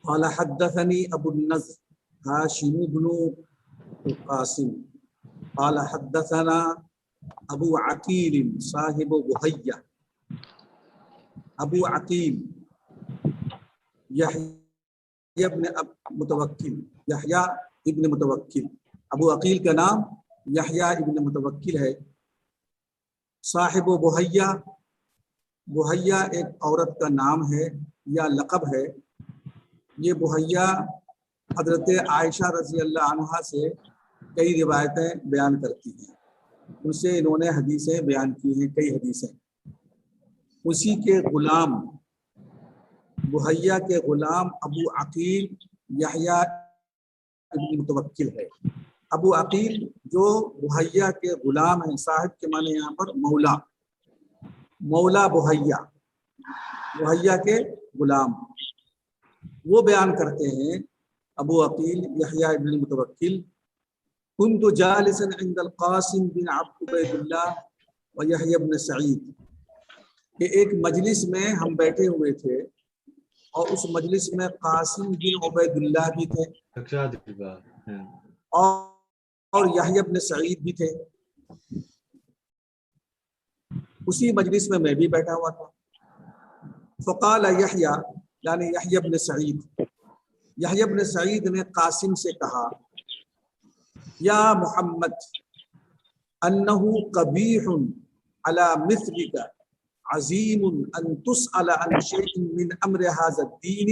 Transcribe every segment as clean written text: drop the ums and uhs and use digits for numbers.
قال حدثني ابو النضر هاشم بن القاسم قال حدثنا ابو عقیل صاحب بحیہ. ابو عقیل یحییٰ ابن متوکل، یحییٰ ابن متوکل. ابو عقیل کا نام یحییٰ ابن متوکل ہے. صاحب بحیہ، بحیہ ایک عورت کا نام ہے یا لقب ہے. یہ بحیہ حضرت عائشہ رضی اللہ عنہا سے کئی روایتیں بیان کرتی ہیں، ان سے انہوں نے حدیثیں بیان کی ہیں، کئی حدیثیں. اسی کے غلام، بحیہ کے غلام ابو عقیل یحییٰ ابن متوکل ہے. ابو عقیل جو بحیہ کے غلام ہیں، صاحب کے معنی یہاں پر مولا، مولا بحیہ، بحیہ کے غلام، وہ بیان کرتے ہیں ابو عقیل یحییٰ ابن متوکل: كنت جالسا عند القاسم بن عبید اللہ و یحییٰ بن سعید، کہ ایک مجلس میں ہم بیٹھے ہوئے تھے اور اس مجلس میں قاسم بن عبید اللہ بھی تھے اور یحییٰ بن سعید بھی تھے. اسی مجلس میں بھی بیٹھا ہوا تھا. فقال یحییٰ، یعنی یحییٰ بن سعید، یحییٰ بن سعید نے قاسم سے کہا: یا محمد انہ قبیح علی مثلک عظیم ان تسأل عن شیء من امر هذا الدین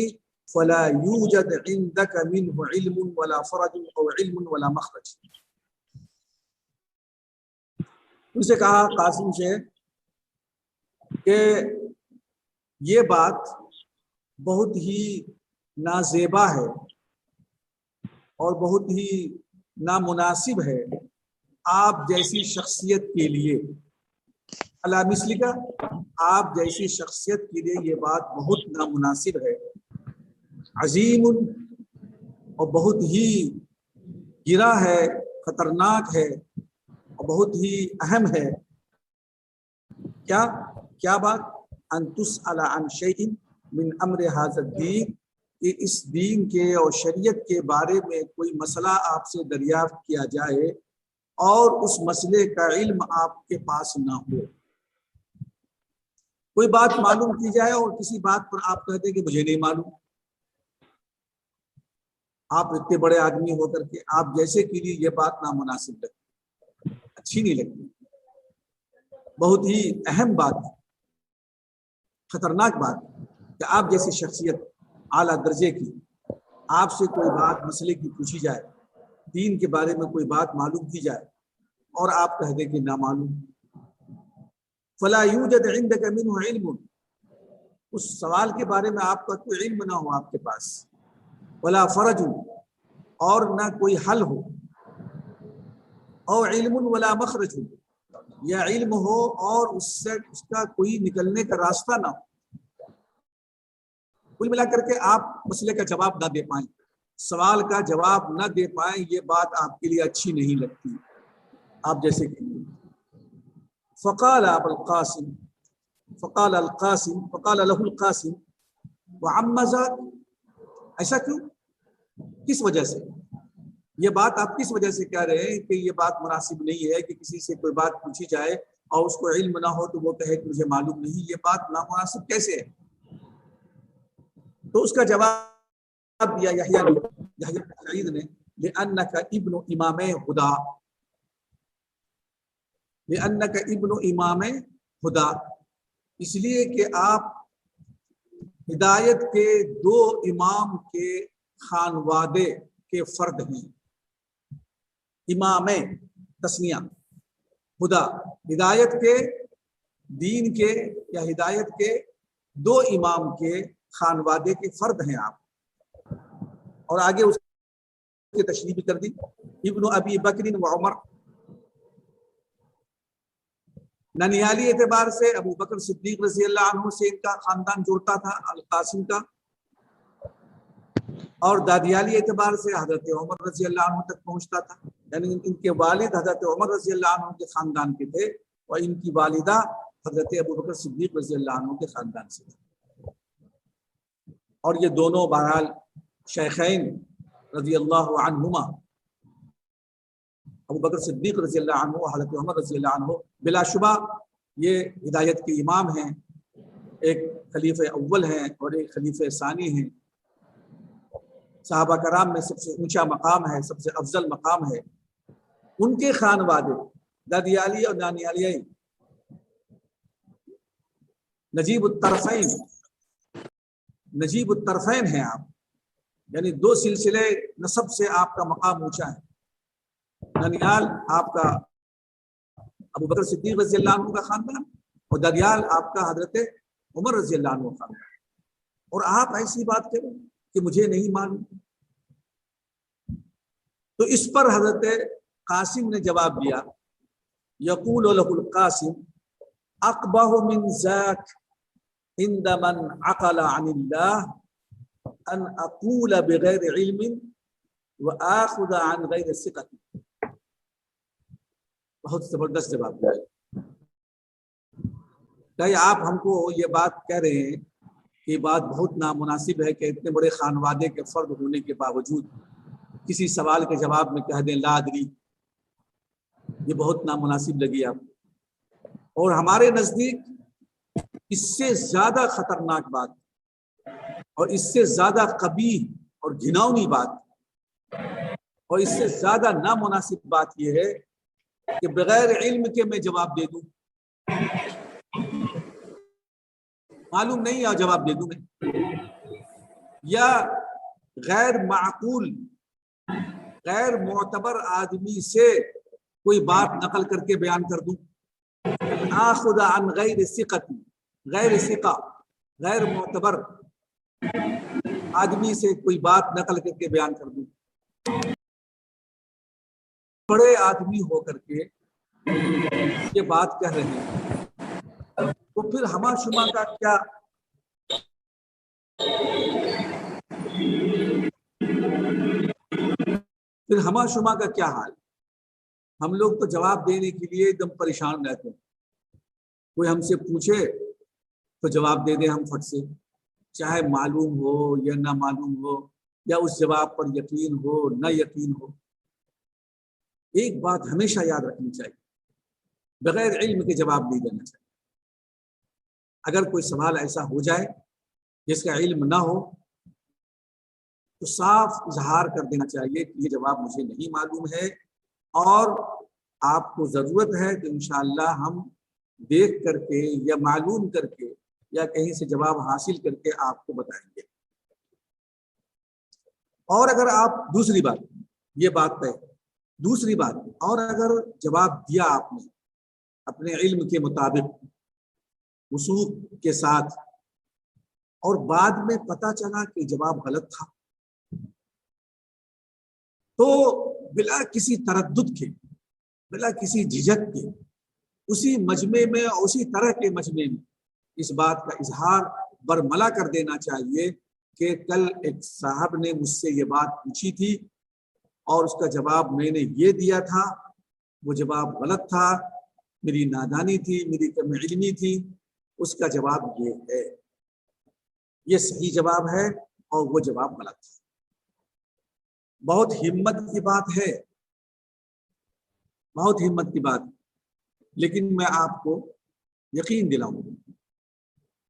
فلا یوجد عندک منہ علم ولا فرج او علم ولا مخرج. ان سے کہا قاسم سے کہ یہ بات بہت ہی نازیبا ہے اور بہت ہی نامناسب ہے آپ جیسی شخصیت کے لیے. علی مثلک، آپ جیسی شخصیت کے لیے یہ بات بہت نامناسب ہے. عظیم، اور بہت ہی گرا ہے، خطرناک ہے اور بہت ہی اہم ہے. کیا بات؟ ان تسأل عن شیء من امر هذا الدین، کہ اس دین کے اور شریعت کے بارے میں کوئی مسئلہ آپ سے دریافت کیا جائے اور اس مسئلے کا علم آپ کے پاس نہ ہو. کوئی بات معلوم کی جائے اور کسی بات پر آپ کہتے کہ مجھے نہیں معلوم. آپ اتنے بڑے آدمی ہو کر کے آپ جیسے کے لیے یہ بات نامناسب لگتی، اچھی نہیں لگتی، بہت ہی اہم بات، خطرناک بات کہ آپ جیسی شخصیت اعلیٰ درجے کی، آپ سے کوئی بات مسئلے کی پوچھی جائے، دین کے بارے میں کوئی بات معلوم کی جائے اور آپ کہہ دیں کہ نامعلوم. فلا یوجد عندک منہ علم، اس سوال کے بارے میں آپ کا کوئی علم نہ ہو آپ کے پاس. ولا فرج، اور نہ کوئی حل ہو. اور علم ولا مخرج، یا علم ہو اور اس سے اس کا کوئی نکلنے کا راستہ نہ ہو. کل ملا کر کے آپ مسئلے کا جواب نہ دے پائیں، سوال کا جواب نہ دے پائیں، یہ بات آپ کے لیے اچھی نہیں لگتی آپ جیسے کہ. فقال ابو القاسم، فقال له القاسم وعم ذاک، ایسا کیوں، کس وجہ سے یہ بات آپ کس وجہ سے کہہ رہے ہیں کہ یہ بات مناسب نہیں ہے کہ کسی سے کوئی بات پوچھی جائے اور اس کو علم نہ ہو تو وہ کہے کہ مجھے معلوم نہیں، یہ بات نامناسب کیسے ہے؟ تو اس کا جواب دیا یحییٰ بن سعید نے: لأنک ابن امام خدا، لأنک ابن امام خدا، اس لیے کہ آپ ہدایت کے دو امام کے خانوادے کے فرد ہیں. امام تسنیہ، خدا، ہدایت کے، دین کے یا ہدایت کے دو امام کے خانوادے کے فرد ہیں آپ. اور آگے اس کی تشریح بھی کر دی: ابن ابی بکر و عمر، ننیالی اعتبار سے ابو بکر صدیق رضی اللہ عنہ سے ان کا خاندان جڑتا تھا، القاسم کا، اور دادیالی اعتبار سے حضرت عمر رضی اللہ عنہ تک پہنچتا تھا. یعنی ان کے والد حضرت عمر رضی اللہ عنہ کے خاندان کے تھے اور ان کی والدہ حضرت ابو بکر صدیق رضی اللہ عنہ کے خاندان سے تھے. اور یہ دونوں بہرحال شیخین رضی اللہ عنہما، ابو بکر صدیق رضی اللہ عنہ، حضرت عمر رضی اللہ عنہ، بلا شبہ یہ ہدایت کے امام ہیں، ایک خلیفہ اول ہیں اور ایک خلیفہ ثانی ہیں، صحابہ کرام میں سب سے اونچا مقام ہے، سب سے افضل مقام ہے۔ ان کے خانوادے دادیالی اور نانیالی نجیب الطرفین ہیں آپ، یعنی دو سلسلے نسب سے آپ کا مقام اونچا ہے۔ نانیال آپ کا ابو بکر صدیق رضی اللہ عنہ کا خاندان اور دادیال آپ کا حضرت عمر رضی اللہ عنہ کا خاندان، اور آپ ایسی بات کریں کہ مجھے نہیں معلوم۔ تو اس پر حضرت قاسم نے جواب دیا، یقول له القاسم اقبح من ذاک عند من عقل عن اللہ ان اقول بغیر علم واخذ عن غیر ثقت۔ بہت زبردست جواب دیا کہ آپ ہم کو یہ بات کہہ رہے ہیں کہ یہ بات بہت نامناسب ہے کہ اتنے بڑے خانوادے کے فرد ہونے کے باوجود کسی سوال کے جواب میں کہہ دیں لا ادری، یہ بہت نامناسب لگی آپ کو۔ اور ہمارے نزدیک اس سے زیادہ خطرناک بات اور اس سے زیادہ قبیح اور گھناؤنی بات اور اس سے زیادہ نامناسب بات یہ ہے کہ بغیر علم کے میں جواب دے دوں، معلوم نہیں یا جواب دے دوں میں، یا غیر معقول غیر معتبر آدمی سے کوئی بات نقل کر کے بیان کر دوں، آخذ عن غیر ثقت، غیر ثقہ غیر معتبر آدمی سے کوئی بات نقل کر کے بیان کر دوں، بڑے آدمی ہو کر کے یہ بات کہہ رہے ہیں، تو پھر ہما شما کا کیا حال؟ ہم لوگ تو جواب دینے کے لیے ایک دم پریشان رہتے ہیں، کوئی ہم سے پوچھے تو جواب دے دیں ہم فٹ سے، چاہے معلوم ہو یا نہ معلوم ہو، یا اس جواب پر یقین ہو نہ یقین ہو۔ ایک بات ہمیشہ یاد رکھنی چاہیے، بغیر علم کے جواب نہیں دینا چاہیے۔ اگر کوئی سوال ایسا ہو جائے جس کا علم نہ ہو تو صاف اظہار کر دینا چاہیے کہ یہ جواب مجھے نہیں معلوم ہے، اور آپ کو ضرورت ہے کہ انشاءاللہ ہم دیکھ کر کے یا معلوم کر کے یا کہیں سے جواب حاصل کر کے آپ کو بتائیں گے۔ اور اگر آپ دوسری بات یہ بات ہے، دوسری بات اور اگر جواب دیا آپ نے اپنے علم کے مطابق وثوق کے ساتھ اور بعد میں پتہ چلا کہ جواب غلط تھا، تو بلا کسی تردد کے، بلا کسی جھجک کے اسی مجمع میں اور اسی طرح کے مجمع میں اس بات کا اظہار برملا کر دینا چاہیے کہ کل ایک صاحب نے مجھ سے یہ بات پوچھی تھی اور اس کا جواب میں نے یہ دیا تھا، وہ جواب غلط تھا، میری نادانی تھی، میری کم علمی تھی، اس کا جواب یہ ہے، یہ صحیح جواب ہے اور وہ جواب غلط تھا۔ بہت ہمت کی بات ہے، بہت ہمت کی بات، لیکن میں آپ کو یقین دلاؤں،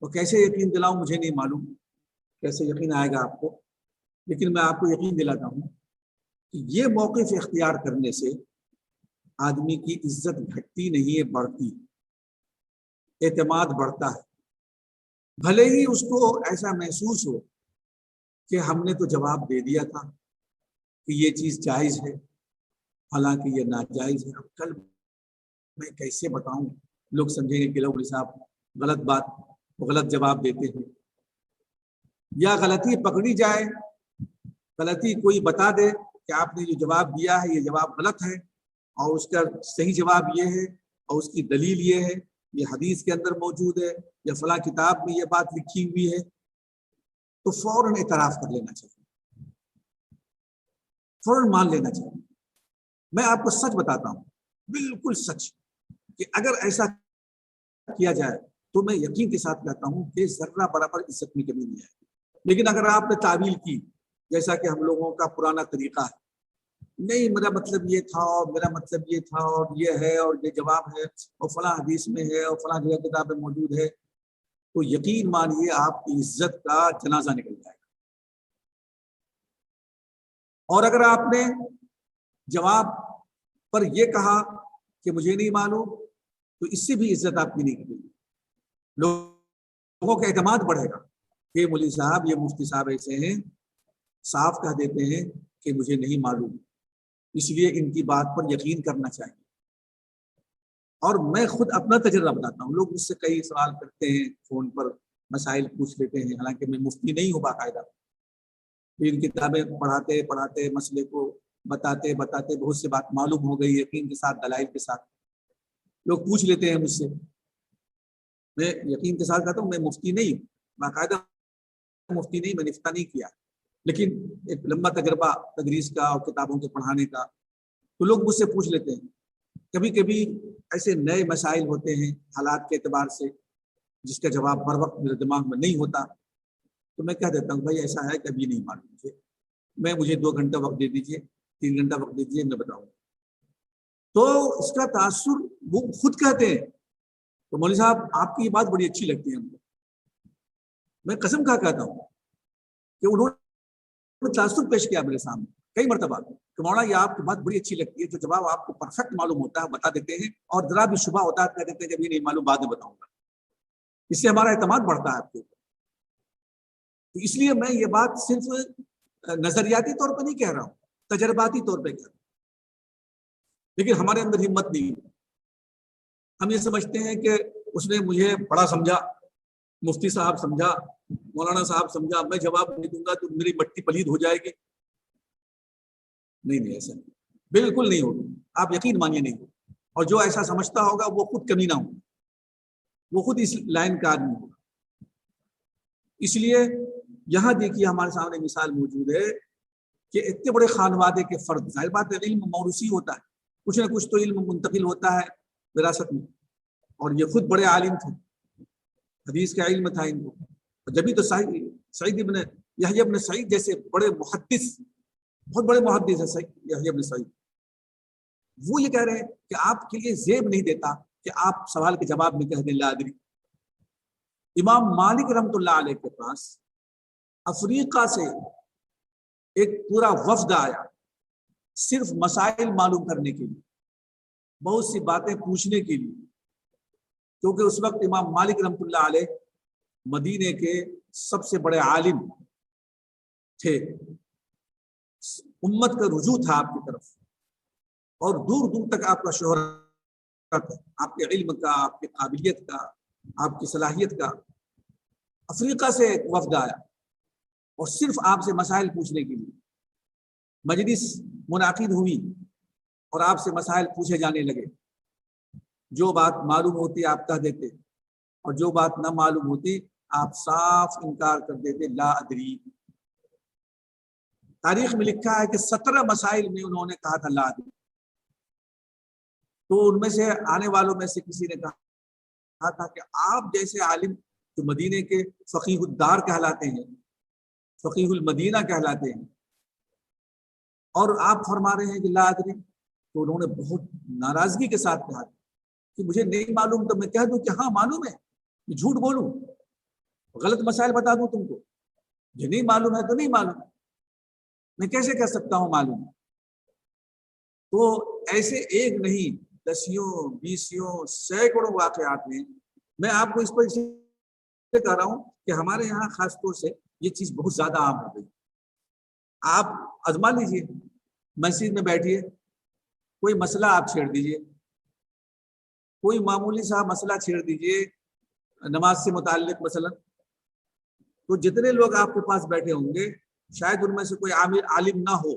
تو کیسے یقین دلاؤں مجھے نہیں معلوم، کیسے یقین آئے گا آپ کو، لیکن میں آپ کو یقین دلاتا ہوں کہ یہ موقف اختیار کرنے سے آدمی کی عزت گھٹتی نہیں ہے، بڑھتی، اعتماد بڑھتا ہے۔ بھلے ہی اس کو ایسا محسوس ہو کہ ہم نے تو جواب دے دیا تھا کہ یہ چیز جائز ہے، حالانکہ یہ ناجائز ہے، اب کل میں کیسے بتاؤں، لوگ سمجھیں گے کہ لوگ صاحب غلط بات غلط جواب دیتے ہیں، یا غلطی پکڑی جائے، غلطی کوئی بتا دے کہ آپ نے جو جواب دیا ہے یہ جواب غلط ہے اور اس کا صحیح جواب یہ ہے اور اس کی دلیل یہ ہے، یہ حدیث کے اندر موجود ہے یا فلاں کتاب میں یہ بات لکھی ہوئی ہے، تو فوراً اعتراف کر لینا چاہیے، فوراً مان لینا چاہیے۔ میں آپ کو سچ بتاتا ہوں، بالکل سچ، کہ اگر ایسا کیا جائے تو میں یقین کے ساتھ کہتا ہوں کہ ذرہ برابر عزت میں کمی نہیں ہے۔ لیکن اگر آپ نے تعویل کی جیسا کہ ہم لوگوں کا پرانا طریقہ ہے، نہیں میرا مطلب یہ تھا اور میرا مطلب یہ تھا اور یہ ہے اور یہ جواب ہے اور فلاں حدیث میں ہے اور فلاں جگہ کتاب میں موجود ہے، تو یقین مانیے آپ کی عزت کا جنازہ نکل جائے گا۔ اور اگر آپ نے جواب پر یہ کہا کہ مجھے نہیں معلوم، تو اس سے بھی عزت آپ کی نہیں نکلے گی، لوگوں کا اعتماد بڑھے گا کہ مولوی صاحب، یہ مفتی صاحب ایسے ہیں، صاف کہہ دیتے ہیں کہ مجھے نہیں معلوم، اس لیے ان کی بات پر یقین کرنا چاہیے۔ اور میں خود اپنا تجربہ بتاتا ہوں، لوگ مجھ سے کئی سوال کرتے ہیں، فون پر مسائل پوچھ لیتے ہیں، حالانکہ میں مفتی نہیں ہوں باقاعدہ، ان کتابیں پڑھاتے پڑھاتے مسئلے کو بتاتے بتاتے بہت سے بات معلوم ہو گئی، یقین کے ساتھ، دلائل کے ساتھ لوگ پوچھ لیتے ہیں مجھ سے۔ میں یقین کے ساتھ کہتا ہوں میں مفتی نہیں ہوں، باقاعدہ مفتی نہیں، میں نے افتاء نہیں کیا، لیکن ایک لمبا تجربہ تدریس کا اور کتابوں کے پڑھانے کا، تو لوگ مجھ سے پوچھ لیتے ہیں۔ کبھی کبھی ایسے نئے مسائل ہوتے ہیں حالات کے اعتبار سے جس کا جواب بر وقت میرے دماغ میں نہیں ہوتا، تو میں کہہ دیتا ہوں بھائی ایسا ہے کہ ابھی نہیں معلوم مجھے 2 گھنٹہ وقت دے دیجیے، 3 گھنٹہ وقت دیجیے، میں بتاؤں۔ تو اس کا تاثر وہ خود کہتے ہیں، تو مولوی صاحب آپ کی یہ بات بڑی اچھی لگتی ہے ہم کو، میں قسم کھا کہتا ہوں کہ انہوں نے تاثر پیش کیا میرے سامنے کئی مرتبہ کہ مولانا یہ آپ کی بات بڑی اچھی لگتی ہے، جو جواب آپ کو پرفیکٹ معلوم ہوتا ہے بتا دیتے ہیں، اور ذرا بھی شبہ ہوتا ہے کہہ دیتے ہیں کہ ابھی نہیں معلوم، بعد میں بتاؤں گا۔ اس سے ہمارا اعتماد بڑھتا ہے آپ کے اوپر۔ تو اس لیے میں یہ بات صرف نظریاتی طور پہ نہیں کہہ رہا ہوں، تجرباتی طور پہ کہہ رہا ہوں، لیکن ہمارے اندر ہمت نہیں ہے۔ ہم یہ سمجھتے ہیں کہ اس نے مجھے بڑا سمجھا، مفتی صاحب سمجھا، مولانا صاحب سمجھا، میں جواب نہیں دوں گا تو میری مٹی پلید ہو جائے گی۔ نہیں ایسا نہیں، بالکل نہیں ہوگا، آپ یقین مانیے نہیں ہوگا۔ اور جو ایسا سمجھتا ہوگا وہ خود کمینہ ہوگا، وہ خود اس لائن کا آدمی ہوگا۔ اس لیے یہاں دیکھیے ہمارے سامنے مثال موجود ہے کہ اتنے بڑے خانوادے کے فرد، ظاہر بات ہے علم موروثی ہوتا ہے، کچھ نہ کچھ تو علم منتقل ہوتا ہے وراثت میں، اور یہ خود بڑے عالم تھے، حدیث کا علم تھا ان کو، جبھی تو سعید ابن یحییٰ ابن سعید جیسے بڑے محدث، بہت بڑے محدث ہیں سعید یحییٰ ابن سعید، وہ یہ کہہ رہے ہیں کہ آپ کے لیے زیب نہیں دیتا کہ آپ سوال کے جواب میں کہہ دیں لا ادری۔ امام مالک رحمۃ اللہ علیہ کے پاس افریقہ سے ایک پورا وفد آیا صرف مسائل معلوم کرنے کے لیے، بہت سی باتیں پوچھنے کے لیے، کیونکہ اس وقت امام مالک رحمۃ اللہ علیہ مدینے کے سب سے بڑے عالم تھے، امت کا رجوع تھا آپ کی طرف، اور دور دور تک آپ کا شہرت، آپ کے علم کا، آپ کی قابلیت کا، آپ کی صلاحیت کا۔ افریقہ سے ایک وفد آیا اور صرف آپ سے مسائل پوچھنے کے لیے، مجلس منعقد ہوئی اور آپ سے مسائل پوچھے جانے لگے، جو بات معلوم ہوتی آپ کہہ دیتے، اور جو بات نہ معلوم ہوتی آپ صاف انکار کر دیتے، لا ادری۔ تاریخ میں لکھا ہے کہ 17 مسائل میں انہوں نے کہا تھا لا ادری۔ تو ان میں سے آنے والوں میں سے کسی نے کہا تھا کہ آپ جیسے عالم جو مدینے کے فقیہ الدار کہلاتے ہیں، فقیہ المدینہ کہلاتے ہیں، اور آپ فرما رہے ہیں کہ لا ادری، تو انہوں نے بہت ناراضگی کے ساتھ کہا کہ مجھے نہیں معلوم تو میں کہہ دوں کہ ہاں معلوم ہے، میں جھوٹ بولوں، غلط مسائل بتا دوں تم کو، جو نہیں معلوم ہے تو نہیں معلوم، میں کیسے کہہ سکتا ہوں معلوم؟ تو ایسے ایک نہیں، دسیوں، بیسیوں، سینکڑوں واقعات ہیں۔ میں آپ کو اس پر کہہ رہا ہوں کہ ہمارے یہاں خاص طور سے یہ چیز بہت زیادہ عام ہو گئی۔ آپ آزما لیجیے، مسجد میں بیٹھیے، کوئی مسئلہ آپ چھیڑ دیجیے، کوئی معمولی سا مسئلہ چھیڑ دیجیے نماز سے متعلق مثلا، تو جتنے لوگ آپ کے پاس بیٹھے ہوں گے شاید ان میں سے کوئی عالم نہ ہو،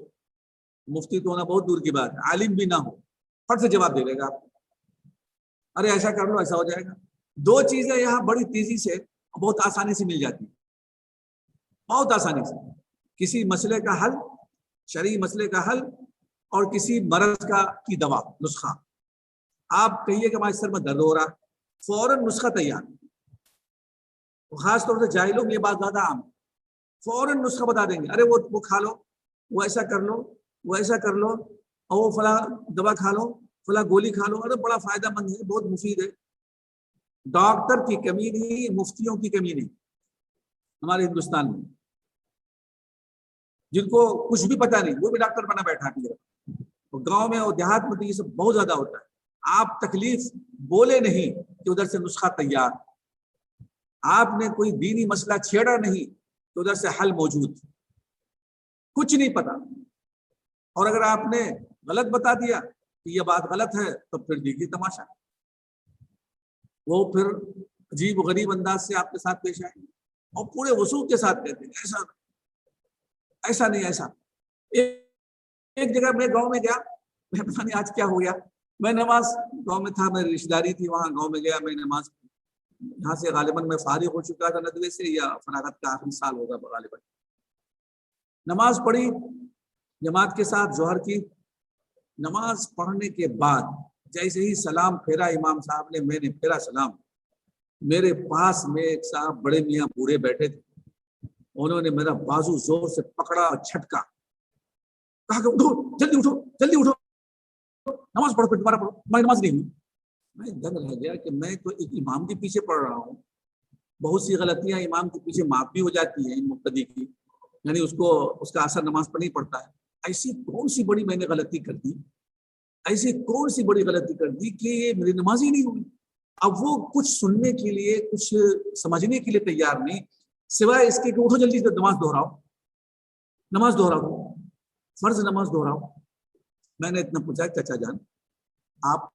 مفتی تو ہونا بہت دور کی بات ہے، عالم بھی نہ ہو، فٹ سے جواب دے دے گا آپ کو، ارے ایسا کر لو ایسا ہو جائے گا۔ 2 چیزیں یہاں بڑی تیزی سے بہت آسانی سے مل جاتی ہیں، بہت آسانی سے، کسی مسئلے کا حل، شرعی مسئلے کا حل، اور کسی مرض کی دوا، نسخہ۔ آپ کہیے کہ ہمارے سر میں درد ہو رہا، فوراً نسخہ تیار۔ خاص طور سے جاہلوں میں یہ بات زیادہ عام، فوراً نسخہ بتا دیں گے، ارے وہ کھا لو، وہ ایسا کر لو، وہ ایسا کر لو، اور وہ فلاں دوا کھا لو، فلاں گولی کھا لو، ارے بڑا فائدہ مند ہے، بہت مفید ہے۔ ڈاکٹر کی کمی نہیں، مفتیوں کی کمی نہیں ہمارے ہندوستان میں، جن کو کچھ بھی پتا نہیں وہ بھی ڈاکٹر بنا بیٹھا ہے۔ گاؤں میں اور دیہات میں تو یہ سب بہت زیادہ ہوتا ہے، آپ تکلیف بولے نہیں کہ ادھر سے نسخہ تیار، آپ نے کوئی دینی مسئلہ چھیڑا نہیں تو ادھر سے حل موجود، کچھ نہیں پتا، اور اگر آپ نے غلط بتا دیا کہ یہ بات غلط ہے تو پھر دیکھیے تماشا، وہ پھر عجیب و غریب انداز سے آپ کے ساتھ پیش آئیں گے اور پورے وثوق کے ساتھ کہتے ہیں ایسا ایسا نہیں ایسا۔ ایک جگہ میں گاؤں میں گیا، میں پتہ نہیں آج کیا ہو گیا، میں نماز گاؤں میں تھا، میری رشتہ داری تھی وہاں، گاؤں میں گیا، میں نماز یہاں سے غالباً میں فارغ ہو چکا تھا ندوے سے، یا فراغت کا آخری سال ہوگا غالباً، نماز پڑھی جماعت کے ساتھ ظہر کی، نماز پڑھنے کے بعد جیسے ہی سلام پھیرا امام صاحب نے، میں نے پھیرا سلام، میرے پاس میں ایک صاحب بڑے میاں بوڑھے بیٹھے تھے، انہوں نے میرا بازو زور سے پکڑا اور چھٹکا، کہا کہ اٹھو جلدی اٹھو جلدی اٹھو، نماز پڑھو، پھر دوبارہ پڑھو، میں نماز نہیں ہوئی۔ میں دنگ رہ گیا کہ میں تو ایک امام کے پیچھے پڑھ رہا ہوں، بہت سی غلطیاں امام کے پیچھے معاف بھی ہو جاتی ہیں مقتدی کی، یعنی اس کا اثر نماز پر نہیں پڑتا ہے، ایسی کون سی بڑی میں نے غلطی کر دی، ایسی کون سی بڑی غلطی کر دی کہ یہ میری نماز ہی نہیں ہوئی۔ اب وہ کچھ سننے کے لیے، کچھ سمجھنے کے لیے تیار نہیں، سوائے اس کے کہ اٹھو جلدی سے نماز دہراؤ، نماز دہراؤ، فرض نماز دہراؤ۔ میں نے اتنا پوچھا چچا جان آپ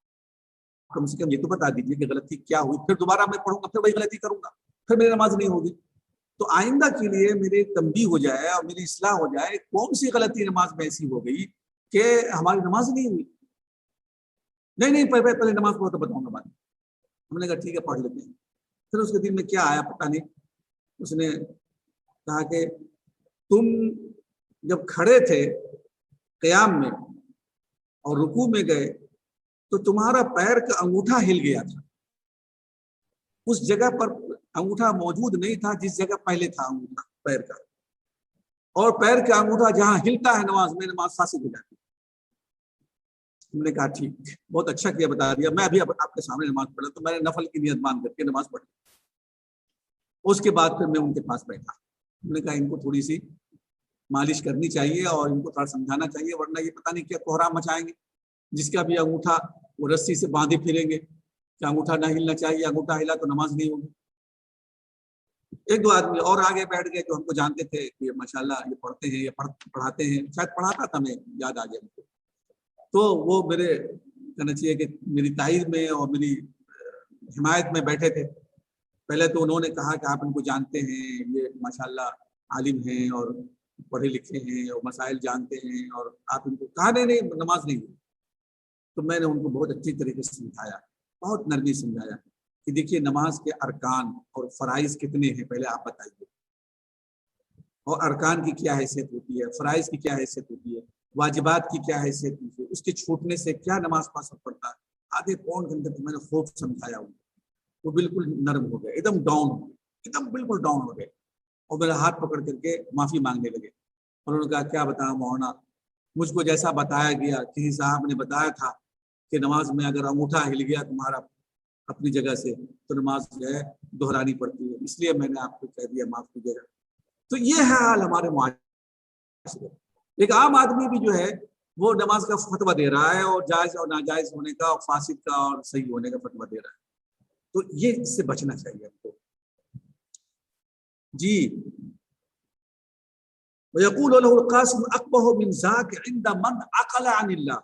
کم سے کم یہ تو بتا دیجیے کہ غلطی کیا ہوئی، پھر دوبارہ میں پڑھوں گا، پھر وہی غلطی کروں گا، پھر میری نماز نہیں ہوگی۔ تو آئندہ کے لیے میری تنبیہ ہو جائے اور میری اصلاح ہو جائے، کون سی غلطی نماز میں ایسی ہو گئی کہ ہماری نماز نہیں ہوئی۔ نہیں پہلے نماز پڑھو تو بتاؤں گا بعد میں۔ ہم نے کہا ٹھیک ہے پڑھ لیتے ہیں۔ پھر اس کے دل میں کیا آیا پتہ نہیں، اس نے کہا کہ تم جب کھڑے تھے قیام میں اور رکوع میں گئے تو تمہارا پیر کا انگوٹھا ہل گیا تھا، اس جگہ پر انگوٹھا موجود نہیں تھا جس جگہ پہلے تھا انگوٹھا پیر کا، اور پیر کا انگوٹھا جہاں ہلتا ہے نماز میں، نماز فاسد ہو جاتی ہے۔ ہم نے کہا ٹھیک، بہت اچھا کیا بتا دیا، میں ابھی آپ کے سامنے نماز پڑھا تو میں نے نفل کی نیت مان کر کے نماز پڑھی۔ اس کے بعد پھر میں ان کے پاس بیٹھا، ہم نے کہا ان کو تھوڑی سی مالش کرنی چاہیے اور ان کو تھوڑا سمجھانا چاہیے، ورنہ یہ پتہ نہیں کیا کوہرام مچائیں گے، جس کا بھی انگوٹھا وہ رسی سے باندھے پھریں گے کہ انگوٹھا نہ ہلنا چاہیے، انگوٹھا ہلا تو نماز نہیں ہوگی۔ ایک دو آدمی اور آگے بیٹھ گئے جو ہم کو جانتے تھے کہ ماشاءاللہ یہ پڑھتے ہیں یا پڑھاتے ہیں، شاید پڑھاتا تھا، میں یاد آ گیا مجھے، تو وہ میرے کہنا چاہیے کہ میری تائید میں اور میری حمایت میں بیٹھے تھے۔ پہلے تو انہوں نے کہا کہ آپ ان کو جانتے ہیں، یہ ماشاءاللہ عالم ہیں اور پڑھے لکھے ہیں اور مسائل جانتے ہیں، اور آپ ان کو کہا نہیں نماز نہیں ہوئی۔ تو میں نے ان کو بہت اچھی طریقے سے سمجھایا، بہت نرمی سمجھایا کہ دیکھیے نماز کے ارکان اور فرائض کتنے ہیں پہلے آپ بتائیے، اور ارکان کی کیا حیثیت ہوتی ہے، فرائض کی کیا حیثیت ہوتی ہے، واجبات کی کیا حیثیت ہوتی ہے، اس کے چھوٹنے سے کیا نماز پر اثر پڑتا ہے۔ آدھے پون گھنٹے تو میں نے خوب سمجھایا ہوں، وہ بالکل نرم ہو گئے، ایک دم ڈاؤن ہو گئے، ایک دم بالکل ڈاؤن ہو گئے، اور میرا ہاتھ پکڑ کر کے معافی مانگنے لگے۔ اور انہوں نے کہا کیا بتاؤں مولانا، مجھ کو جیسا بتایا گیا، کسی صاحب نے بتایا تھا کہ نماز میں اگر انگوٹھا ہل گیا تمہارا اپنی جگہ سے تو نماز جو ہے دہرانی پڑتی ہے، اس لیے میں نے آپ کو کہہ دیا معاف کیجیے گا۔ تو یہ ہے حال ہمارے معاشرے۔ ایک عام آدمی بھی جو ہے وہ نماز کا فتویٰ دے رہا ہے، اور جائز اور ناجائز ہونے کا اور فاسد کا اور صحیح ہونے کا فتویٰ دے رہا ہے، تو یہ اس سے بچنا چاہیے ہم کو۔ جی وَيَقُولُ لَهُ الْقَاسِمُ أَقْبَحُ مِنْ ذَاكَ عِنْدَ مَنْ عَقَلَ عَنِ اللَّهِ،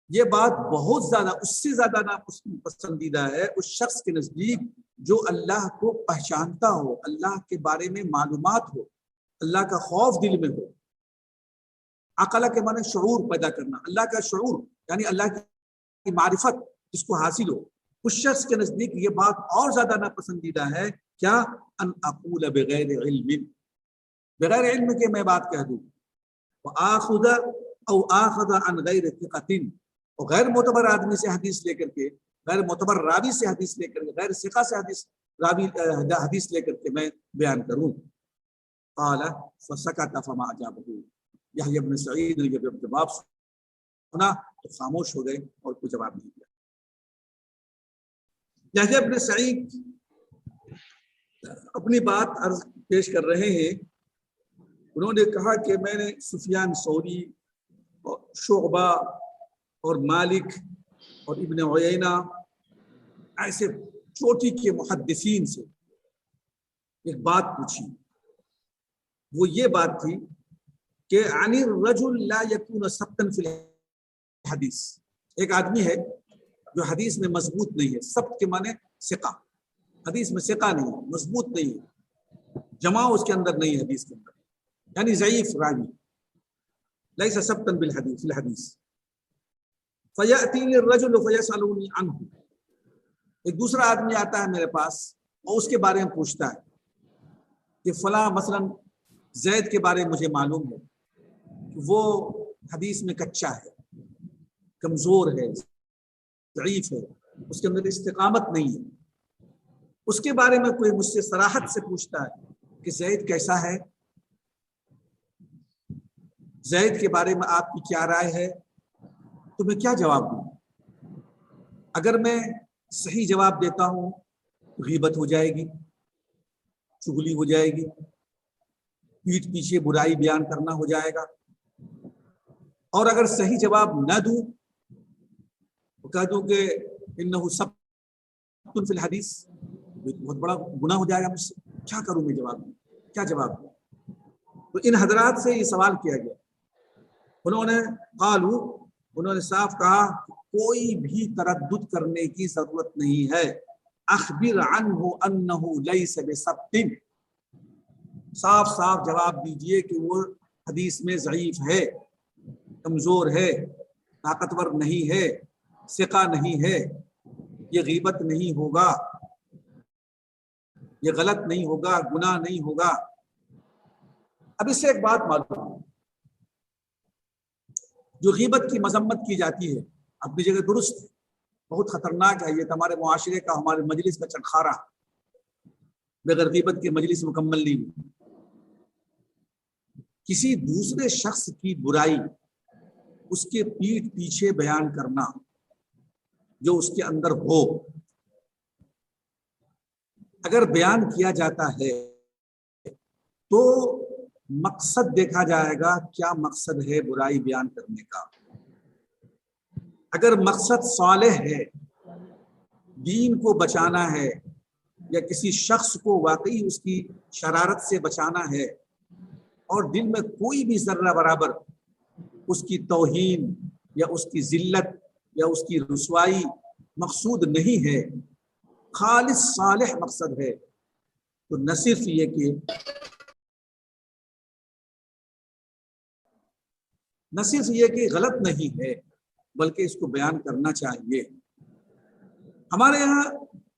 یہ بات بہت زیادہ، اس سے زیادہ ناپسندیدہ ہے اس شخص کے نزدیک جو اللہ کو پہچانتا ہو، اللہ کے بارے میں معلومات ہو، اللہ کا خوف دل میں ہو۔ عقل کے معنی شعور پیدا کرنا، اللہ کا شعور یعنی اللہ کی معرفت جس کو حاصل ہو، اس شخص کے نزدیک یہ بات اور زیادہ ناپسندیدہ ہے کیا، ان اقول بغیر علم، بغیر علم کے میں بات کہہ دوں، وآخذ او آخذ عن غیر ثقۃ، اور غیر معتبر آدمی سے حدیث لے کر کے، غیر معتبر راوی سے حدیث لے کر کے، غیر ثقہ سے حدیث لے کر کے میں بیان کروں۔ قال فسكت فما اجابه. یحییٰ ابن سعید نے جب جواب سنا تو خاموش ہو گئے اور کوئی جواب نہیں دیا. یحییٰ ابن سعید اپنی بات عرض پیش کر رہے ہیں. انہوں نے کہا کہ میں نے سفیان ثوری اور شعبہ اور مالک اور ابن عیینہ ایسے چوٹی کے محدثین سے ایک بات پوچھی. وہ یہ بات تھی کہ عن الرجل لا يكون ثبتا في الحدیث. ایک آدمی ہے جو حدیث میں مضبوط نہیں ہے. ثبت کے معنی ثقہ. حدیث میں ثقہ نہیں ہے, مضبوط نہیں ہے, جمع اس کے اندر نہیں ہے حدیث کے اندر, یعنی ضعیف راوی. لیس ثبتا بالحدیث الحدیث. فیأتینی الرجل فیسألونی عنہ. ایک دوسرا آدمی آتا ہے میرے پاس اور اس کے بارے میں پوچھتا ہے کہ فلاں مثلا زید کے بارے میں مجھے معلوم ہے کہ وہ حدیث میں کچا ہے, کمزور ہے, ضعیف ہے, اس کے اندر استقامت نہیں ہے. اس کے بارے میں کوئی مجھ سے صراحت سے پوچھتا ہے کہ زید کیسا ہے, زید کے بارے میں آپ کی کیا رائے ہے, تو میں کیا جواب دوں؟ اگر میں صحیح جواب دیتا ہوں غیبت ہو جائے گی, چغلی ہو جائے گی, پیٹھ پیچھے برائی بیان کرنا ہو جائے گا. اور اگر صحیح جواب نہ دوں تو کہہ دوں کہ انہ ثبت فی الحدیث, بہت بڑا گناہ ہو جائے گا مجھ سے. کیا کروں میں جواب دوں, کیا جواب دوں؟ تو ان حضرات سے یہ سوال کیا گیا. انہوں نے صاف کہا کوئی بھی تردد کرنے کی ضرورت نہیں ہے. اخبر عنہ انہ لیس بثبت. صاف صاف جواب دیجئے کہ وہ حدیث میں ضعیف ہے, کمزور ہے, طاقتور نہیں ہے, ثقہ نہیں ہے, یہ غیبت نہیں ہوگا, یہ غلط نہیں ہوگا, گناہ نہیں ہوگا. اب اس سے ایک بات معلوم, جو غیبت کی مذمت کی جاتی ہے اپنی جگہ درست, بہت خطرناک ہے. یہ ہمارے معاشرے کا, ہمارے مجلس کا چرخارا. بغیر غیبت کی مجلس مکمل نہیں ہوئی. کسی دوسرے شخص کی برائی اس کے پیٹھ پیچھے بیان کرنا جو اس کے اندر ہو, اگر بیان کیا جاتا ہے تو مقصد دیکھا جائے گا, کیا مقصد ہے برائی بیان کرنے کا. اگر مقصد صالح ہے, دین کو بچانا ہے, یا کسی شخص کو واقعی اس کی شرارت سے بچانا ہے, اور دل میں کوئی بھی ذرہ برابر اس کی توہین یا اس کی ذلت یا اس کی رسوائی مقصود نہیں ہے, خالص صالح مقصد ہے, تو نہ صرف یہ کہ غلط نہیں ہے, بلکہ اس کو بیان کرنا چاہیے. ہمارے یہاں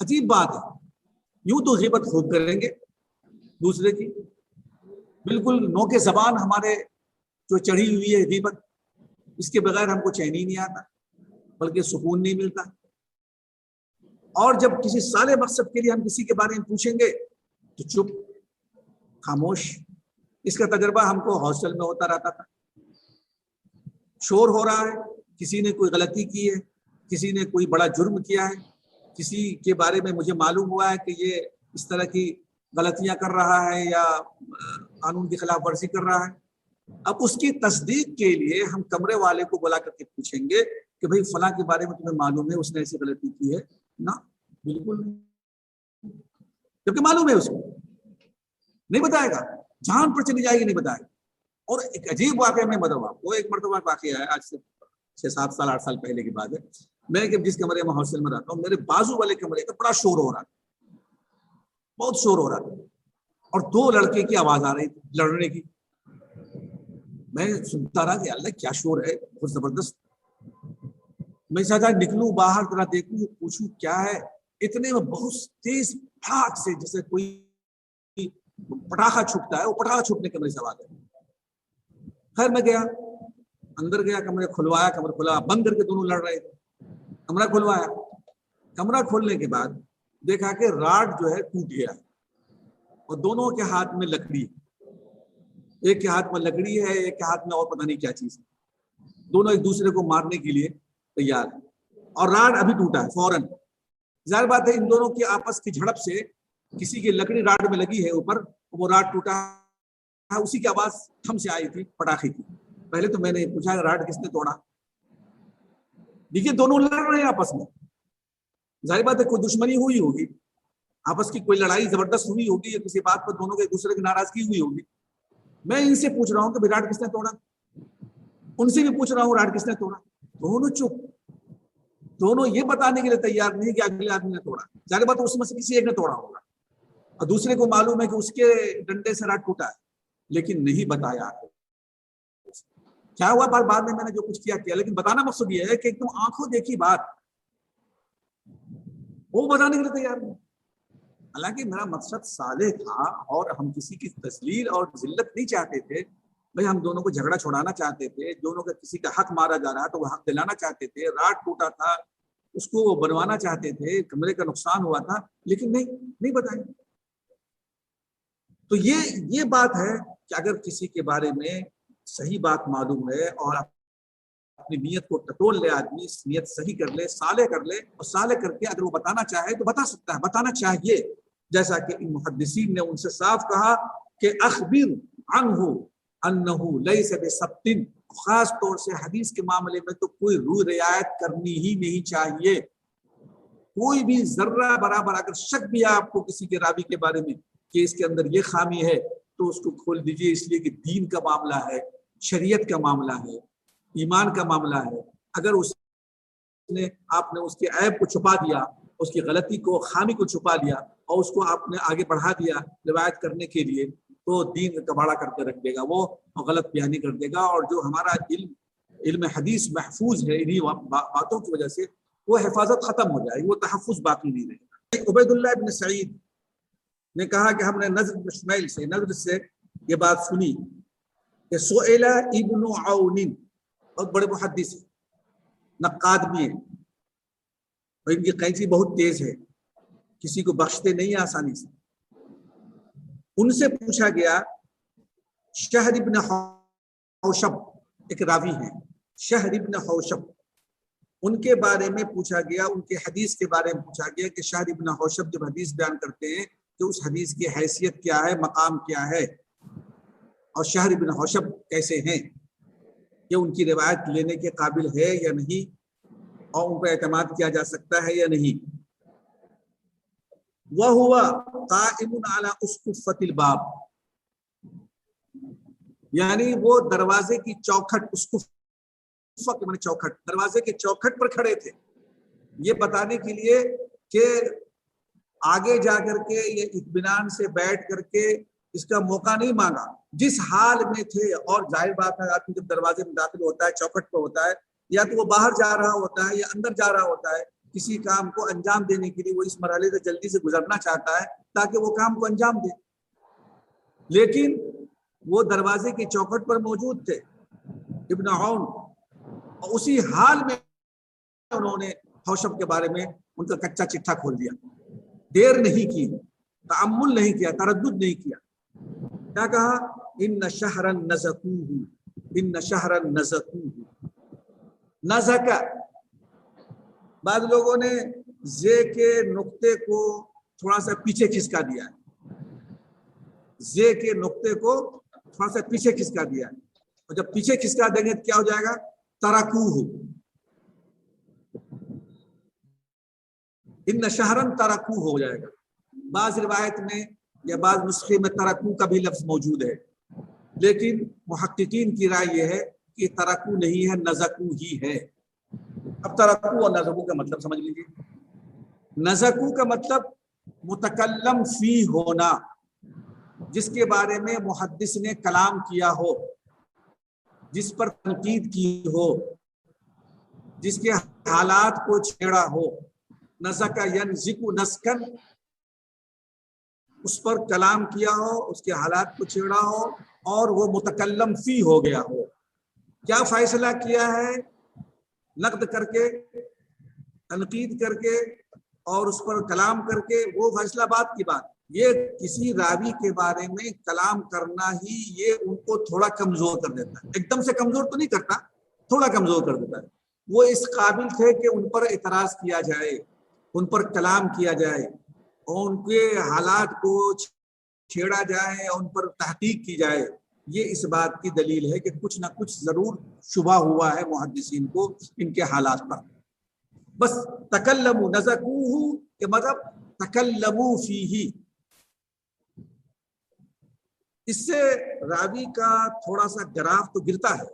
عجیب بات ہے, یوں تو غیبت خوب کریں گے دوسرے کی, بالکل نو کے زبان ہمارے جو چڑھی ہوئی ہے غیبت, اس کے بغیر ہم کو چین ہی نہیں آتا, بلکہ سکون نہیں ملتا. اور جب کسی صالح مقصد کے لیے ہم کسی کے بارے میں پوچھیں گے تو چپ, خاموش. اس کا تجربہ ہم کو ہاسٹل میں ہوتا رہتا تھا. شور ہو رہا ہے, کسی نے کوئی غلطی کی ہے, کسی نے کوئی بڑا جرم کیا ہے, کسی کے بارے میں مجھے معلوم ہوا ہے کہ یہ اس طرح کی غلطیاں کر رہا ہے یا قانون کی خلاف ورزی کر رہا ہے. اب اس کی تصدیق کے لیے ہم کمرے والے کو بلا کر کے پوچھیں گے کہ بھئی فلاں کے بارے میں تمہیں معلوم ہے اس نے ایسی غلطی کی ہے؟ نہ, بالکل نہیں, جبکہ معلوم ہے اس کو, نہیں بتائے گا, جان پر چلی جائے گی نہیں بتائے گا. اور ایک عجیب واقعہ میں بتاؤں آپ کو, ایک مرتبہ واقعہ ہے, آج سے 6-7 سال 8 سال پہلے کی بات ہے. میں جس کمرے میں ہاسٹل میں رہتا ہوں, میرے بازو والے کمرے کا بڑا شور ہو رہا تھا, بہت شور ہو رہا تھا, اور 2 لڑکے کی آواز آ رہی تھی لڑنے کی. میں سنتا رہا کہ اللہ کیا شور ہے, بہت زبردست. میں سوچا نکلوں باہر ذرا دیکھوں پوچھوں کیا ہے. اتنے میں بہت تیز پھاک سے جیسے کوئی پٹاخہ چھپتا ہے, وہ پٹاخہ چھپنے کمرے سے آواز ہے. خیر میں گیا, اندر گیا, کمرے کھلوایا, کمرہ کھلا, بند کر کے دونوں لڑ رہے تھے. کمرہ کھلوایا, کمرہ کھولنے کے بعد دیکھا کہ راڈ جو ہے ٹوٹ گیا اور دونوں کے ہاتھ میں لکڑی. ایک کے ہاتھ میں لکڑی ہے، ایک کے ہاتھ میں اور پتہ نہیں کیا چیز ہے، دونوں ایک دوسرے کو مارنے کے لیے تیار ہے، اور راڈ ابھی ٹوٹا ہے فوراً۔ ظاہر بات ہے ان دونوں کی آپس کی جھڑپ سے کسی کی لکڑی راڈ میں لگی ہے اوپر، وہ راڈ ٹوٹا ہے، اسی کی آواز تھم سے آئی تھی، پٹاخے کی۔ پہلے تو میں نے پوچھا راڈ کس نے توڑا، دیکھیے دونوں لڑ رہے ہیں آپس میں، ظاہر بات ہے کوئی دشمنی ہوئی ہوگی، آپس کی کوئی لڑائی زبردست ہوئی ہوگی، یا کسی بات پر دونوں کے ایک دوسرے کی ناراضگی ہوئی ہوگی۔ میں ان سے پوچھ رہا ہوں کہ راڈ کس نے توڑا، ان سے بھی پوچھ رہا ہوں راڈ کس نے توڑا، دونوں چپ، دونوں یہ بتانے کے لیے تیار نہیں کہ اگلے آدمی نے توڑا۔ ظاہر بات ہے اس میں سے کسی ایک نے توڑا ہوگا، اور دوسرے کو معلوم ہے کہ اس کے ڈنڈے سے راڈ ٹوٹا ہے، لیکن نہیں بتایا کیا ہوا۔ بعد میں نے جو کچھ کیا، لیکن بتانا مقصد یہ ہے کہ ایک دم آنکھوں دیکھی بات وہ بتانے کے لیے تیار نہیں۔ حالانکہ میرا مقصد صالح تھا، اور ہم کسی کی تذلیل اور ذلت نہیں چاہتے تھے بھائی، ہم دونوں کو جھگڑا چھوڑانا چاہتے تھے، دونوں کا کسی کا حق مارا جا رہا تو وہ حق دلانا چاہتے تھے، راڈ ٹوٹا تھا اس کو بنوانا چاہتے تھے، کمرے کا نقصان ہوا تھا، لیکن نہیں بتائیں۔ تو یہ بات ہے کہ اگر کسی کے بارے میں صحیح بات معلوم ہے اور اپنی نیت کو ٹٹول لے، آدمی نیت صحیح کر لے، صالح کر لے، اور صالح کر کے اگر وہ بتانا چاہے تو بتا سکتا ہے، بتانا چاہیے، جیسا کہ ان محدثین نے ان سے صاف کہا کہ اخبر عنہ انہ لیس بسبت، خاص طور سے حدیث کے معاملے میں تو کوئی روح رعایت کرنی ہی نہیں چاہیے، کوئی بھی ذرہ برابر اگر شک بھی ہے آپ کو کسی کے راوی کے بارے میں کہ اس کے اندر یہ خامی ہے تو اس کو کھول دیجئے، اس لیے کہ دین کا معاملہ ہے، شریعت کا معاملہ ہے، ایمان کا معاملہ ہے۔ اگر آپ نے اس کے عیب کو چھپا دیا، اس کی غلطی کو، خامی کو چھپا لیا، اور اس کو آپ نے آگے بڑھا دیا روایت کرنے کے لیے، تو دین کا کباڑا کر کے رکھ دے گا، وہ غلط بیانی کر دے گا، اور جو ہمارا علم حدیث محفوظ ہے انہی باتوں کی وجہ سے، وہ حفاظت ختم ہو جائے گی، وہ تحفظ باقی نہیں رہے گا۔ عبید اللہ ابن سعید نے کہا کہ ہم نے نضر سے یہ بات سنی کہ سئل ابن عون، بہت بڑے محدث ہیں، نقاد بھی ہیں، اور ان کی قینچی بہت تیز ہے، کسی کو بخشتے نہیں آسانی سے۔ ان سے پوچھا گیا، شہر ابن حوشب ایک راوی ہیں، شہر ابن حوشب، ان کے بارے میں پوچھا گیا، ان کے حدیث کے بارے میں پوچھا گیا کہ شہر ابن حوشب جب حدیث بیان کرتے ہیں کہ اس حدیث کی حیثیت کیا ہے، مقام کیا ہے، اور شہر ابن حوشب کیسے ہیں، کہ ان کی روایت لینے کے قابل ہے یا نہیں، اور ان پر اعتماد کیا جا سکتا ہے یا نہیں۔ وَهُوَ قَائِمٌ عَلَى أُسْقُفَّةِ الْبَابِ، یعنی وہ دروازے کی چوکھٹ، اسقفہ کے معنی چوکھٹ، دروازے کے چوکھٹ پر کھڑے تھے، یہ بتانے کے لیے کہ آگے جا کر کے یہ اطمینان سے بیٹھ کر کے اس کا موقع نہیں مانگا، جس حال میں تھے۔ اور ظاہر بات ہے آدمی جب دروازے میں داخل ہوتا ہے، چوکھٹ پہ ہوتا ہے، یا تو وہ باہر جا رہا ہوتا ہے یا اندر جا رہا ہوتا ہے، کسی کام کو انجام دینے کے لیے وہ اس مرحلے سے جلدی سے گزرنا چاہتا ہے تاکہ وہ کام کو انجام دے، لیکن وہ دروازے کی چوکھٹ پر موجود تھے ابن عون، اور اسی حال میں انہوں نے حوشب کے بارے میں ان کا کچا چٹھا کھول دیا، دیر نہیں کی، تعمل نہیں کیا، تردد نہیں کیا، کیا کہا؟ ان شہرا نزکوہ، ان شہرا نزکوہ، نزک، بعض لوگوں نے زے کے نقطے کو تھوڑا سا پیچھے کھسکا دیا ہے، زے کے نقطے کو تھوڑا سا پیچھے کھسکا دیا ہے، اور جب پیچھے کھسکا دیں گے تو کیا ہو جائے گا؟ ترکوہ، ان شہرن ترکوہ ہو جائے گا۔ بعض روایت میں یا بعض نسخے میں ترکوہ کا بھی لفظ موجود ہے، لیکن محققین کی رائے یہ ہے کہ ترکوہ نہیں ہے، نزکوہ ہی ہے۔ اب ترکوہ اور نزکوہ کا مطلب سمجھ لیجیے۔ نزکوہ کا مطلب متکلم فی ہونا، جس کے بارے میں محدث نے کلام کیا ہو، جس پر تنقید کی ہو، جس کے حالات کو چھیڑا ہو، نزک ینزک نسکن، اس پر کلام کیا ہو، اس کے حالات کو چھیڑا ہو، اور وہ متکلم فی ہو گیا ہو۔ کیا فیصلہ کیا ہے؟ نقد کر کے، تنقید کر کے، اور اس پر کلام کر کے، وہ فیصلہ بات کی بات، یہ کسی راوی کے بارے میں کلام کرنا ہی یہ ان کو تھوڑا کمزور کر دیتا ہے. ایک دم سے کمزور تو نہیں کرتا, تھوڑا کمزور کر دیتا ہے. وہ اس قابل تھے کہ ان پر اعتراض کیا جائے, ان پر کلام کیا جائے, اور ان کے حالات کو چھیڑا جائے, اور ان پر تحقیق کی جائے. یہ اس بات کی دلیل ہے کہ کچھ نہ کچھ ضرور شبہ ہوا ہے محدثین کو ان کے حالات پر. بس تکلموا نزکوہ کہ مطلب تکلموا فیہ, اس سے راوی کا تھوڑا سا گراف تو گرتا ہے,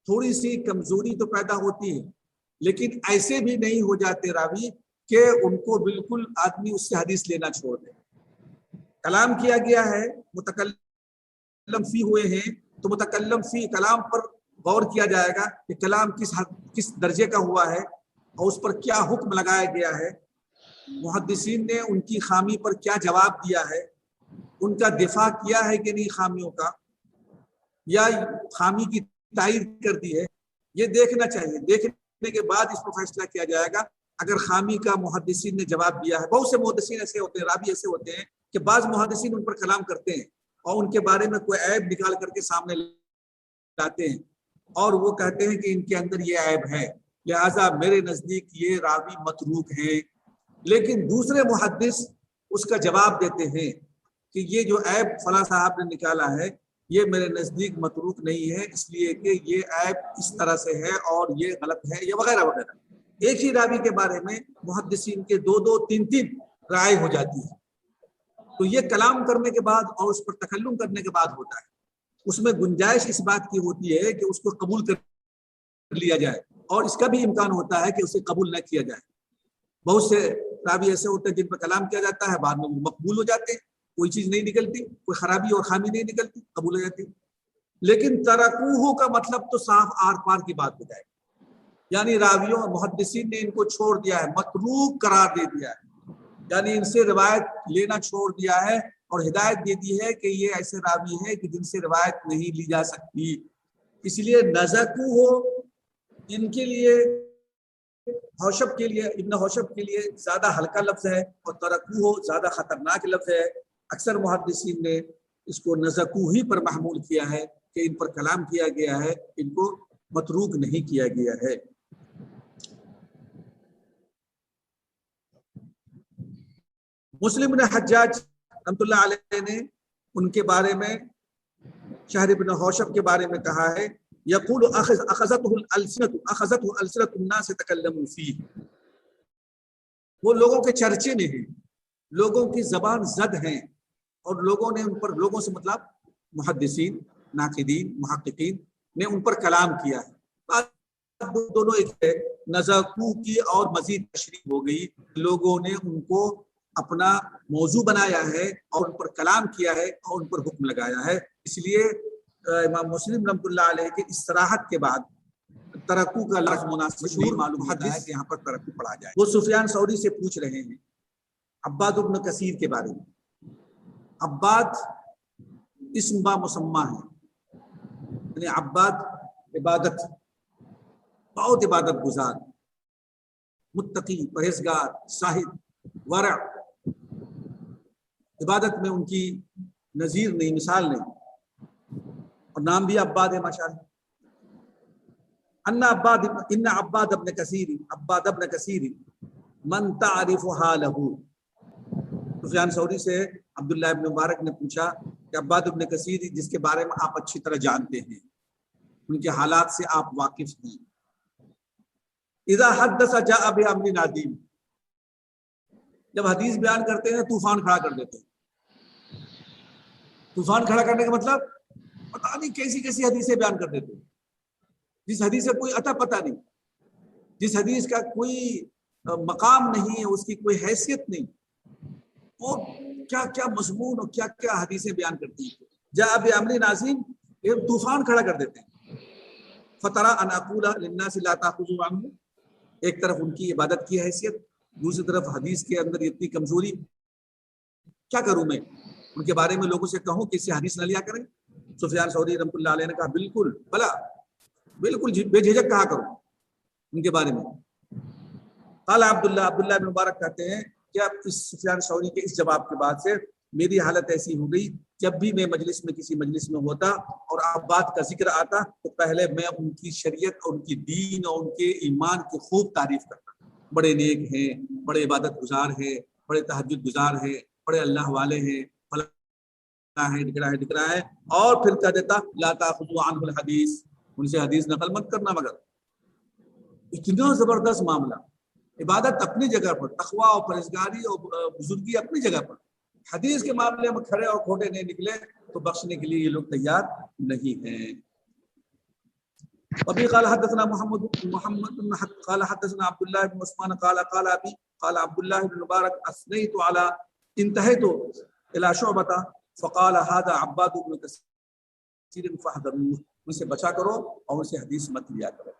تھوڑی سی کمزوری تو پیدا ہوتی ہے, لیکن ایسے بھی نہیں ہو جاتے راوی کہ ان کو بالکل آدمی اس سے حدیث لینا چھوڑ دے. کلام کیا گیا ہے, متکلم فی ہوئے ہیں, تو متکلم فی کلام پر غور کیا جائے گا کہ کلام کس درجے کا ہوا ہے اور اس پر کیا حکم لگایا گیا ہے, محدثین نے ان کی خامی پر کیا جواب دیا ہے, ان کا دفاع کیا ہے کہ نہیں خامیوں کا, یا خامی کی تائید کر دی ہے. یہ دیکھنا چاہیے. دیکھنے کے بعد اس پر فیصلہ کیا جائے گا. اگر خامی کا محدثین نے جواب دیا ہے, بہت سے محدثین ایسے ہوتے ہیں, راوی ایسے ہوتے ہیں کہ بعض محدثین ان پر کلام کرتے ہیں اور ان کے بارے میں کوئی عیب نکال کر کے سامنے لاتے ہیں, اور وہ کہتے ہیں کہ ان کے اندر یہ عیب ہے, لہٰذا میرے نزدیک یہ راوی متروک ہیں. لیکن دوسرے محدث اس کا جواب دیتے ہیں کہ یہ جو عیب فلاں صاحب نے نکالا ہے یہ میرے نزدیک متروک نہیں ہے, اس لیے کہ یہ عیب اس طرح سے ہے اور یہ غلط ہے, یا وغیرہ وغیرہ. ایک ہی راوی کے بارے میں محدثین کے دو تین رائے ہو جاتی ہے. تو یہ کلام کرنے کے بعد اور اس پر تکلم کرنے کے بعد ہوتا ہے. اس میں گنجائش اس بات کی ہوتی ہے کہ اس کو قبول کر لیا جائے, اور اس کا بھی امکان ہوتا ہے کہ اسے قبول نہ کیا جائے. بہت سے راوی ایسے ہوتے ہیں جن پر کلام کیا جاتا ہے, بعد میں وہ مقبول ہو جاتے ہیں, کوئی چیز نہیں نکلتی, کوئی خرابی اور خامی نہیں نکلتی, قبول ہو جاتی. لیکن ترکوہ کا مطلب تو صاف آر پار کی بات ہو جائے, یعنی راویوں محدثین نے ان کو چھوڑ دیا ہے, متروک قرار دے دیا ہے, یعنی ان سے روایت لینا چھوڑ دیا ہے اور ہدایت دے دی ہے کہ یہ ایسے راوی ہے کہ جن سے روایت نہیں لی جا سکتی. اس لیے نزکوہ ان کے لیے, حوشب کے لیے, ابن حوشب کے لیے زیادہ ہلکا لفظ ہے, اور ترکوہ زیادہ خطرناک لفظ ہے. اکثر محدثین نے اس کو نزکوہ ہی پر محمول کیا ہے کہ ان پر کلام کیا گیا ہے, ان کو متروک نہیں کیا گیا ہے. مسلم بن حجاج رحمۃ اللہ علیہ نے ان کے بارے میں, شہر بن حوشب کے بارے میں کہا ہے, یقول اخذته السنۃ الناس تکلموا فیہ, وہ لوگوں کے چرچے میں ہیں, لوگوں کی زبان زد ہیں, اور لوگوں نے ان پر, لوگوں سے مطلب محدثین, ناقدین, محققین نے ان پر کلام کیا ہے. دونوں ایک ہے, نزکوہ کی اور مزید تشریح ہو گئی, لوگوں نے ان کو اپنا موضوع بنایا ہے اور ان پر کلام کیا ہے اور ان پر حکم لگایا ہے. اس لیے امام مسلم رحمۃ اللہ علیہ کے اس صراحت کے بعد ترکو کا لفظ مناسب نہیں معلوم ہوتا ہے کہ یہاں پر ترکو پڑھا جائے. وہ سفیان ثوری سے پوچھ رہے ہیں عباد بن کثیر کے بارے میں. عباد اسم با مسمہ ہے, یعنی عباد عبادت, بہت عبادت گزار, متقی, پرہیزگار, زاہد, ورع, عبادت میں ان کی نظیر نہیں, مثال نہیں, اور نام بھی عباد ہے ماشاءاللہ. ان عباد ابن کثیر من تعرف حالہ. سفیان ثوری سے عبداللہ ابن مبارک نے پوچھا کہ عباد ابن کثیر جس کے بارے میں آپ اچھی طرح جانتے ہیں, ان کے حالات سے آپ واقف ہیں, اذا حدث جاء بامر عظیم, جب حدیث بیان کرتے ہیں طوفان کھڑا کر دیتے ہیں. طوفان کھڑا کرنے کا مطلب پتہ نہیں کیسی کیسی حدیثیں بیان کر دیتے ہیں, جس حدیث کا کوئی عطا پتہ نہیں, جس حدیث کا کوئی مقام نہیں ہے, اس کی کوئی حیثیت نہیں, اور کیا کیا مضمون اور کیا کیا حدیثیں بیان کرتی ہیں. جاء بامر عظیم, یہ طوفان کھڑا کر دیتے ہیں. فترى ان اقول للناس لا تاخذوا عنه, ایک طرف ان کی عبادت کی حیثیت, دوسری طرف حدیث کے اندر اتنی کمزوری, کیا کروں میں ان کے بارے میں لوگوں سے کہوں کہ اس سے حدیث نہ لیا کریں. سفیان ثوری رحمۃ اللہ علیہ نے کہا بالکل بلا, بالکل بے جھجک کہا کروں ان کے بارے میں. قال عبداللہ بن مبارک کہتے ہیں کہ اب اس سفیان ثوری کے اس جواب کے بعد سے میری حالت ایسی ہو گئی، جب بھی میں مجلس میں کسی مجلس میں ہوتا اور عباد کا ذکر آتا تو پہلے میں ان کی شریعت اور ان کی دین اور ان کے ایمان کی خوب تعریف کرتا، بڑے نیک ہیں، بڑے عبادت گزار ہیں، بڑے تہجد گزار ہیں، بڑے اللہ والے ہیں، ڈگرا ہے، اور پھر کہہ دیتا لا تاخذوا عنہ الحدیث، ان سے حدیث نقل مت کرنا۔ مگر اتنا زبردست معاملہ، عبادت اپنی جگہ پر، تقویٰ اور پرہیزگاری اور بزرگی اپنی جگہ پر، حدیث کے معاملے میں کھڑے اور کھوٹے نہیں نکلے تو بخشنے کے لیے یہ لوگ تیار نہیں ہیں۔ وبی قال حدثنا محمد قال حدثنا عبد الله بن عثمان قال ابي قال عبد الله بن مبارك اثنيت على انتهيت الى شعبة فقال هذا عباد بن كثير فاحذروه، ان سے بچا کرو اور ان سے حدیث مت لیا کرو۔